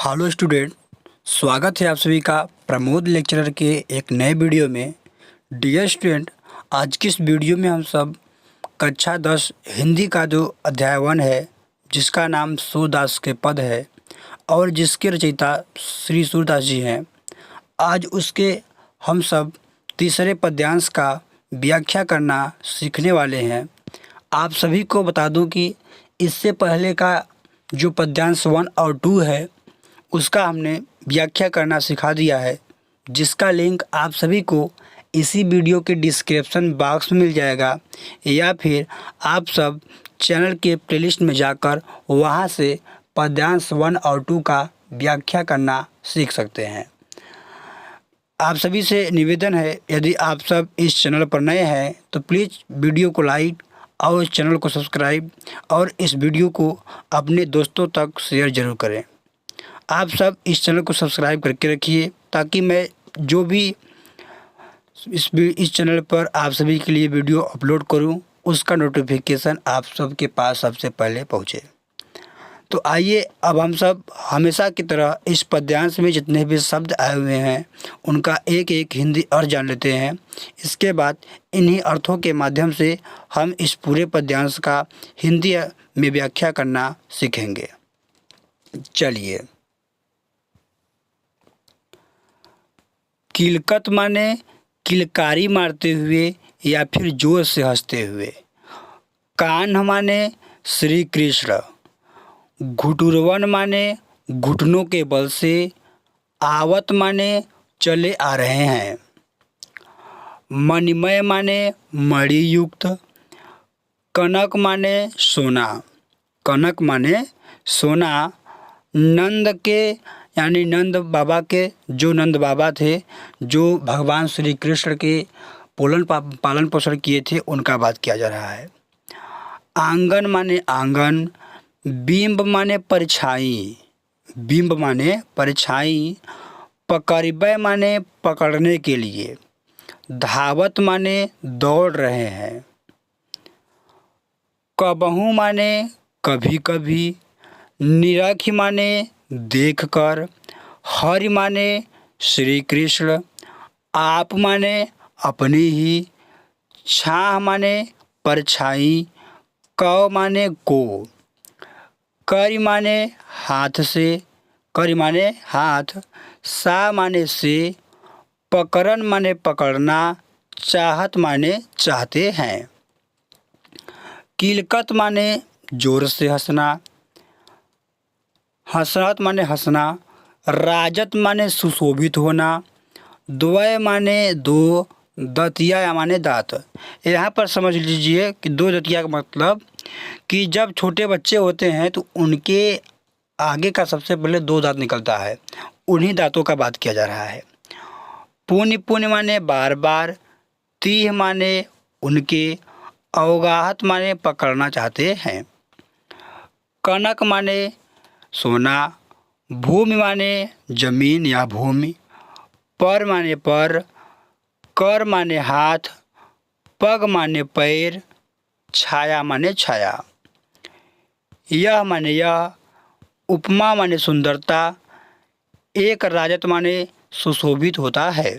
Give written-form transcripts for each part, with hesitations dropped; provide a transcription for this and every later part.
Hello student, स्वागत है आप सभी का प्रमोद लेक्चरर के एक नए वीडियो में। डियर स्टूडेंट, आज की इस वीडियो में हम सब कक्षा 10 हिंदी का जो अध्याय 1 है, जिसका नाम सूरदास के पद है और जिसके रचयिता श्री सूरदास जी हैं, आज उसके हम सब तीसरे पद्यांश का व्याख्या करना सीखने वाले हैं। आप सभी को बता दूं कि इससे पहले का जो पद्यांश 1 और 2 है उसका हमने व्याख्या करना सिखा दिया है, जिसका लिंक आप सभी को इसी वीडियो के डिस्क्रिप्शन बॉक्स में मिल जाएगा, या फिर आप सब चैनल के प्लेलिस्ट में जाकर वहां से पद्यांश 1 और 2 का व्याख्या करना सीख सकते हैं। आप सभी से निवेदन है, यदि आप सब इस चैनल पर नए हैं तो प्लीज़ वीडियो को लाइक और इस चैनल को सब्सक्राइब और इस वीडियो को अपने दोस्तों तक शेयर ज़रूर करें। आप सब इस चैनल को सब्सक्राइब करके रखिए ताकि मैं जो भी इस चैनल पर आप सभी के लिए वीडियो अपलोड करूं, उसका नोटिफिकेशन आप सबके पास सबसे पहले पहुंचे। तो आइए अब हम सब हमेशा की तरह इस पद्यांश में जितने भी शब्द आए हुए हैं उनका एक एक हिंदी अर्थ जान लेते हैं। इसके बाद इन्हीं अर्थों के माध्यम से हम इस पूरे पद्यांश का हिंदी में व्याख्या करना सीखेंगे। चलिए। किलकत माने किलकारी मारते हुए या फिर जोर से हंसते हुए। कान्ह माने श्री कृष्ण। घुटुरवन माने घुटनों के बल से। आवत माने चले आ रहे हैं। मणिमय माने मणि युक्त। कनक माने सोना। कनक माने सोना। नंद के यानी नंद बाबा के, जो नंद बाबा थे जो भगवान श्री कृष्ण के पालन पोषण किए थे, उनका बात किया जा रहा है। आंगन माने आंगन। बिंब माने परछाई। बिंब माने परछाई। पकड़बे माने पकड़ने के लिए। धावत माने दौड़ रहे हैं। कबहू माने कभी कभी। निरख माने देखकर। हरि माने श्री कृष्ण। आप माने अपनी ही। छाह माने परछाई। कौ माने को। करि माने हाथ से। करि माने हाथ। सा माने से। पकड़न माने पकड़ना। चाहत माने चाहते हैं। किलकत माने जोर से हंसना। हसरत माने हंसना। राजत माने सुशोभित होना। द्वय माने दो। दतिया माने दांत। यहाँ पर समझ लीजिए कि दो दतिया का मतलब कि जब छोटे बच्चे होते हैं तो उनके आगे का सबसे पहले दो दांत निकलता है, उन्हीं दांतों का बात किया जा रहा है। पुण्य पुण्य माने बार बार। तीह माने उनके। अवगाहत माने पकड़ना चाहते हैं। कनक माने सोना। भूमि माने जमीन या भूमि। पर माने पर। कर माने हाथ। पग माने पैर। छाया माने छाया। यह माने यह। उपमा माने सुंदरता। एक राजत माने सुशोभित होता है।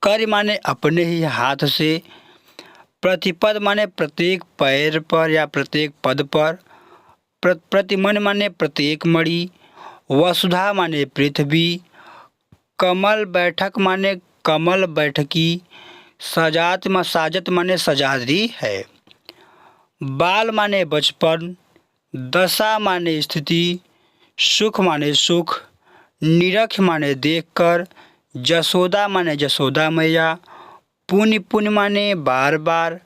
कर माने अपने ही हाथ से। प्रतिपद माने प्रत्येक पैर पर या प्रत्येक पद पर। प्रतिमन माने प्रत्येक मणि। वसुधा माने पृथ्वी। कमल बैठक माने कमल बैठकी। साजत माने सजादी है। बाल माने बचपन। दशा माने स्थिति। सुख माने सुख। निरख माने देखकर। जसोदा माने जसोदा मैया। पुण्य पुण्य माने बार बार।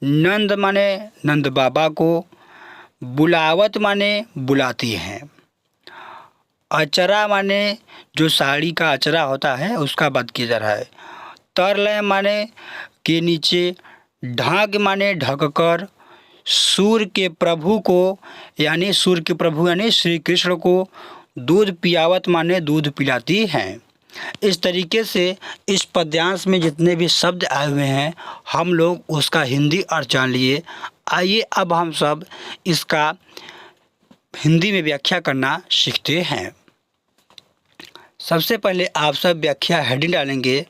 नंद माने नंद बाबा को। बुलावत माने बुलाती हैं। अचरा माने जो साड़ी का अचरा होता है उसका बात किया जा रहा है। तरलय माने के नीचे। ढाक माने ढककर। सूर्य के प्रभु को यानी सूर्य के प्रभु यानी श्री कृष्ण को दूध पियावत माने दूध पिलाती हैं। इस तरीके से इस पद्यांश में जितने भी शब्द आए हुए हैं हम लोग उसका हिंदी अर्थ जान लिए। आइए अब हम सब इसका हिंदी में व्याख्या करना सीखते हैं। सबसे पहले आप सब व्याख्या हेडिंग डालेंगे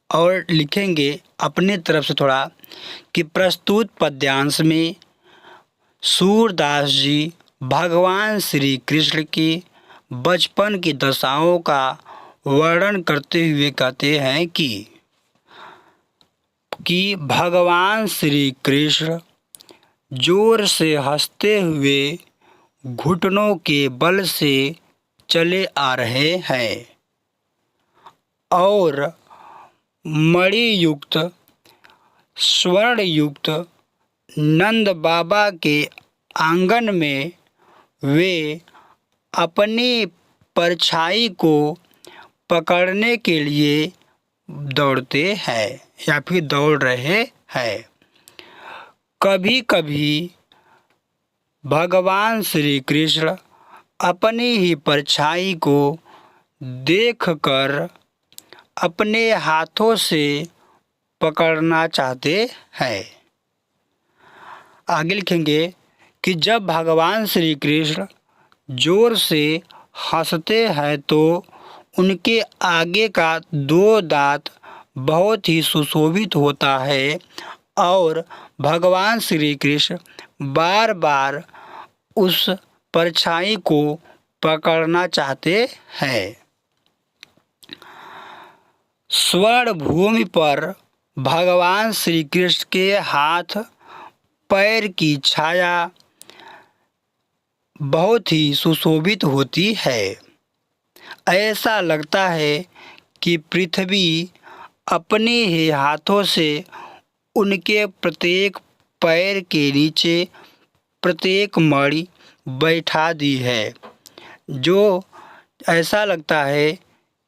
और लिखेंगे अपने तरफ से थोड़ा कि प्रस्तुत पद्यांश में सूरदास जी भगवान श्री कृष्ण की बचपन की दशाओं का वर्णन करते हुए कहते हैं कि भगवान श्री कृष्ण जोर से हंसते हुए घुटनों के बल से चले आ रहे हैं और मणियुक्त स्वर्णयुक्त नंद बाबा के आंगन में वे अपनी परछाई को पकड़ने के लिए दौड़ते हैं या फिर दौड़ रहे हैं। कभी कभी भगवान श्री कृष्ण अपनी ही परछाई को देखकर अपने हाथों से पकड़ना चाहते हैं। आगे लिखेंगे कि जब भगवान श्री कृष्ण जोर से हंसते हैं तो उनके आगे का 2 दांत बहुत ही सुशोभित होता है और भगवान श्री कृष्ण बार बार उस परछाई को पकड़ना चाहते हैं। स्वर्ण भूमि पर भगवान श्री कृष्ण के हाथ पैर की छाया बहुत ही सुशोभित होती है। ऐसा लगता है कि पृथ्वी अपने ही हाथों से उनके प्रत्येक पैर के नीचे प्रत्येक मणि बैठा दी है, जो ऐसा लगता है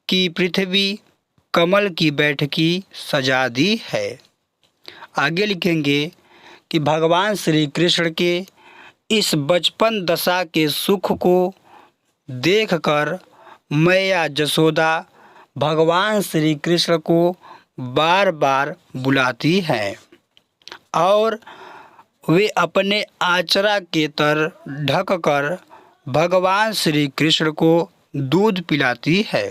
कि पृथ्वी कमल की बैठकी सजा दी है। आगे लिखेंगे कि भगवान श्री कृष्ण के इस बचपन दशा के सुख को देखकर मैया जसोदा भगवान श्री कृष्ण को बार बार बुलाती हैं और वे अपने आचरा के तर ढककर भगवान श्री कृष्ण को दूध पिलाती है।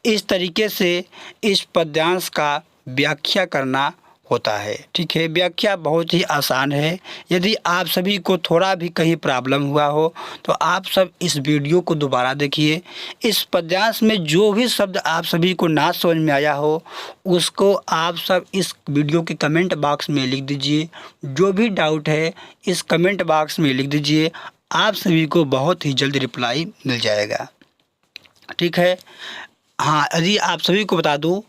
इस तरीके से इस पद्यांश का व्याख्या करना होता है। ठीक है, व्याख्या बहुत ही आसान है। यदि आप सभी को थोड़ा भी कहीं प्रॉब्लम हुआ हो तो आप सब इस वीडियो को दोबारा देखिए। इस पद्यांश में जो भी शब्द आप सभी को ना समझ में आया हो उसको आप सब इस वीडियो के कमेंट बॉक्स में लिख दीजिए। जो भी डाउट है इस कमेंट बॉक्स में लिख दीजिए, आप सभी को बहुत ही जल्द रिप्लाई मिल जाएगा। ठीक है। हाँ, यदि आप सभी को बता दूं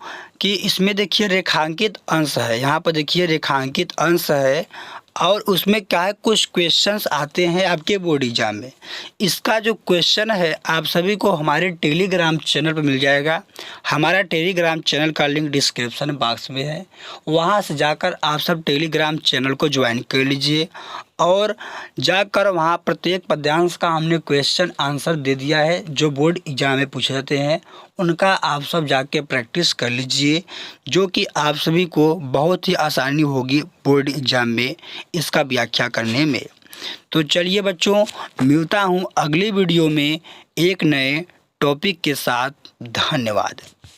कि इसमें देखिए रेखांकित अंश है, यहाँ पर देखिए रेखांकित अंश है और उसमें क्या है, कुछ क्वेश्चंस आते हैं आपके बोर्ड एग्जाम में। इसका जो क्वेश्चन है आप सभी को हमारे टेलीग्राम चैनल पर मिल जाएगा। हमारा टेलीग्राम चैनल का लिंक डिस्क्रिप्शन बॉक्स में है, वहाँ से जाकर आप सब टेलीग्राम चैनल को ज्वाइन कर लीजिए और जाकर वहाँ प्रत्येक पद्यांश का हमने क्वेश्चन आंसर दे दिया है जो बोर्ड एग्जाम में पूछे जाते हैं, उनका आप सब जाके प्रैक्टिस कर लीजिए, जो कि आप सभी को बहुत ही आसानी होगी बोर्ड एग्जाम में इसका व्याख्या करने में। तो चलिए बच्चों, मिलता हूँ अगली वीडियो में एक नए टॉपिक के साथ। धन्यवाद।